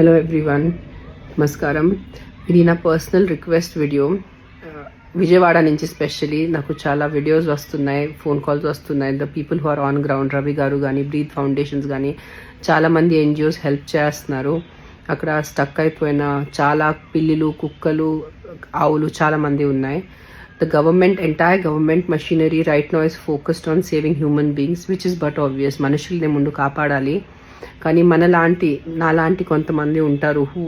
Hello everyone, నమస్కారం. ఇది నా పర్సనల్ రిక్వెస్ట్ వీడియో. విజయవాడ నుంచి స్పెషలీ నాకు చాలా వీడియోస్ వస్తున్నాయి, ఫోన్ కాల్స్ వస్తున్నాయి. The people who are on ground, Ravi garu కానీ, బ్రీత్ ఫౌండేషన్స్ కానీ చాలామంది ఎన్జిఓస్ హెల్ప్ చేస్తున్నారు. అక్కడ స్టక్ అయిపోయిన చాలా పిల్లులు, కుక్కలు, ఆవులు చాలామంది ఉన్నాయి. The entire government machinery right now is focused on saving human beings, which is but obvious. మనుషుల్ని ముందు కాపాడాలి. కానీ నాలాంటి కొంతమంది ఉంటారు who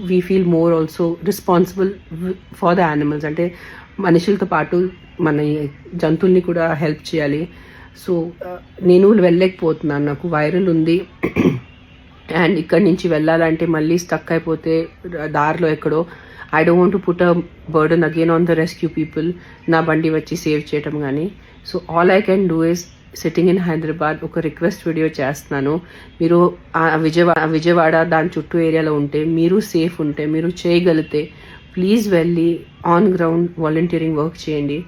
we feel more also responsible for the animals. అంటే మనుషులతో పాటు మన జంతువుల్ని కూడా హెల్ప్ చేయాలి. సో నేను వెళ్ళలేకపోతున్నాను, నాకు వైరల్ ఉంది. అండ్ ఇక్కడి నుంచి వెళ్ళాలంటే మళ్ళీ స్టక్ అయిపోతే దారిలో ఎక్కడో, I don't want to put a burden again on the rescue people, నా బండి వచ్చి సేవ్ చేయటం కానీ. So all I can do is sitting in Hyderabad ఒక రిక్వెస్ట్ వీడియో చేస్తున్నాను. మీరు విజయవాడ దాని చుట్టూ ఏరియాలో ఉంటే, మీరు సేఫ్ ఉంటే, మీరు చేయగలిగితే ప్లీజ్ వెళ్ళి ఆన్ గ్రౌండ్ వాలంటీరింగ్ వర్క్ చేయండి.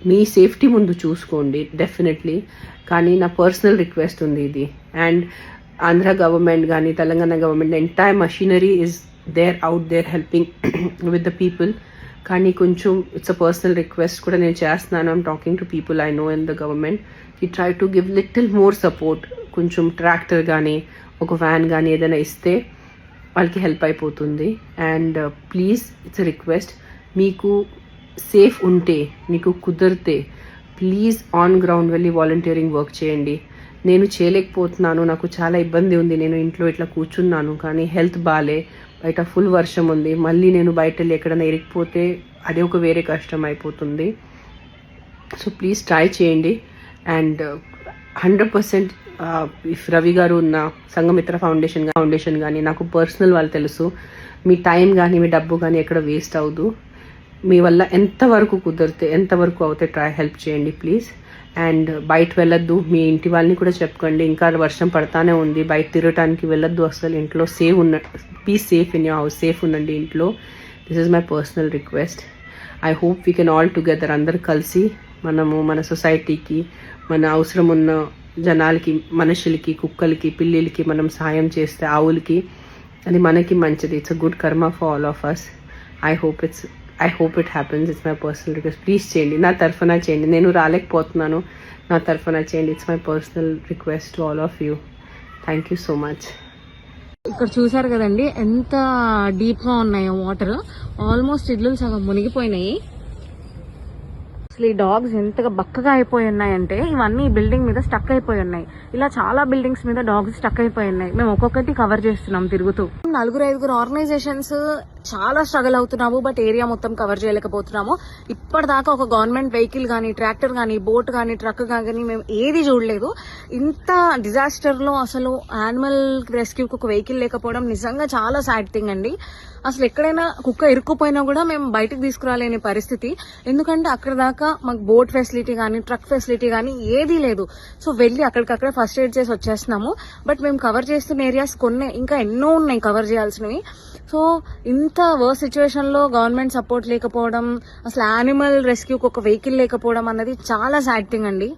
మీ సేఫ్టీ ముందు చూసుకోండి డెఫినెట్లీ. కానీ నా పర్సనల్ రిక్వెస్ట్ ఉంది ఇది. అండ్ ఆంధ్ర గవర్నమెంట్ కానీ, Telangana government, entire machinery is there out there helping with the people. కానీ కొంచెం ఇట్స్ అ పర్సనల్ రిక్వెస్ట్ కూడా నేను చేస్తున్నాను. I'm talking to people I know in the government. You try to give little more support. కొంచెం tractor కానీ, ఒక van కానీ ఏదైనా ఇస్తే వాళ్ళకి హెల్ప్ అయిపోతుంది. And please it's a request, మీకు సేఫ్ ఉంటే, మీకు కుదిరితే ప్లీజ్ ఆన్ గ్రౌండ్ వెళ్ళి వాలంటీరింగ్ వర్క్ చేయండి. నేను చేయలేకపోతున్నాను, నాకు చాలా ఇబ్బంది ఉంది, నేను ఇంట్లో ఇట్లా కూర్చున్నాను, కానీ హెల్త్ బాగాలే, బయట ఫుల్ వర్షం ఉంది, మళ్ళీ నేను బయట వెళ్ళి ఎక్కడైనా ఇరిగిపోతే అది ఒక వేరే కష్టం అయిపోతుంది. సో ప్లీజ్ ట్రై చేయండి. అండ్ 100% ఇఫ్ రవి గారు ఉన్న సంఘమిత్ర ఫౌండేషన్ కానీ, నాకు పర్సనల్ వాళ్ళు తెలుసు, మీ టైం కానీ, మీ డబ్బు కానీ ఎక్కడ వేస్ట్ అవ్వదు. మీ వల్ల ఎంతవరకు కుదిరితే, ఎంతవరకు అవుతే ట్రై హెల్ప్ చేయండి ప్లీజ్. అండ్ బయట వెళ్ళొద్దు, మీ ఇంటి వాళ్ళని కూడా చెప్పుకోండి. ఇంకా వర్షం పడతానే ఉంది, బయట తిరగటానికి వెళ్ళొద్దు అసలు. ఇంట్లో be safe in your house, safe ఉండండి ఇంట్లో. This is my personal request. I hope we can all together, అందరు కలిసి మనము మన సొసైటీకి, మన అవసరం ఉన్న జనాలకి, మనుషులకి, కుక్కలకి, పిల్లిలకి మనం సాయం చేస్తే, ఆవులకి, అది మనకి మంచిది. It's a good karma for all of us. I hope it happens. It's my personal request. Please చేయండి, నా తరఫున చేయండి. నేను రాలేకపోతున్నాను, నా తరఫున చేయండి. It's my personal request to all of you. Thank you so much. ఇక్కడ చూసారు కదండి ఎంత డీప్ గా ఉన్నాయో వాటర్. ఆల్మోస్ట్ ఇల్లు సగం మునిగిపోయినాయి. అసలు ఈ డాగ్స్ ఎంతగా బక్కగా అయిపోయి ఉన్నాయంటే, ఇవన్నీ బిల్డింగ్ మీద స్టక్ అయిపోయి ఉన్నాయి. ఇలా చాలా బిల్డింగ్స్ మీద డాగ్స్ స్టక్ అయిపోయి ఉన్నాయి. మేము ఒక్కొక్కటి కవర్ చేస్తున్నాం తిరుగుతూ. 4-5 ఆర్గనైజేషన్స్ చాలా స్ట్రగుల్ అవుతున్నాము, బట్ ఏరియా మొత్తం కవర్ చేయలేకపోతున్నాము. ఇప్పటిదాకా ఒక గవర్నమెంట్ వెహికల్ గానీ, ట్రాక్టర్ గానీ, బోట్ గానీ, ట్రక్ గానీ మేము ఏది చూడలేదు. ఇంత డిజాస్టర్ లో అసలు యానిమల్ రెస్క్యూకి ఒక వెహికల్ లేకపోవడం నిజంగా చాలా సాడ్ థింగ్ అండి. అసలు ఎక్కడైనా కుక్క ఇరుక్కుపోయినా కూడా మేము బయటకు తీసుకురాలేని పరిస్థితి. ఎందుకంటే అక్కడ దాకా మాకు బోట్ ఫెసిలిటీ కానీ, ట్రక్ ఫెసిలిటీ కానీ ఏదీ లేదు. సో వెళ్ళి అక్కడికక్కడ ఫస్ట్ ఎయిడ్ చేసి వచ్చేస్తున్నాము. బట్ మేము కవర్ చేస్తున్న ఏరియాస్ కొన్ని ఇంకా ఎన్నో ఉన్నాయి కవర్ చేయాల్సినవి. సో ఇంత వర్స్ సిచ్యువేషన్ లో గవర్నమెంట్ సపోర్ట్ లేకపోవడం, అసలు యానిమల్ రెస్క్యూకి ఒక వెహికల్ లేకపోవడం అన్నది చాలా సాడ్ థింగ్ అండి.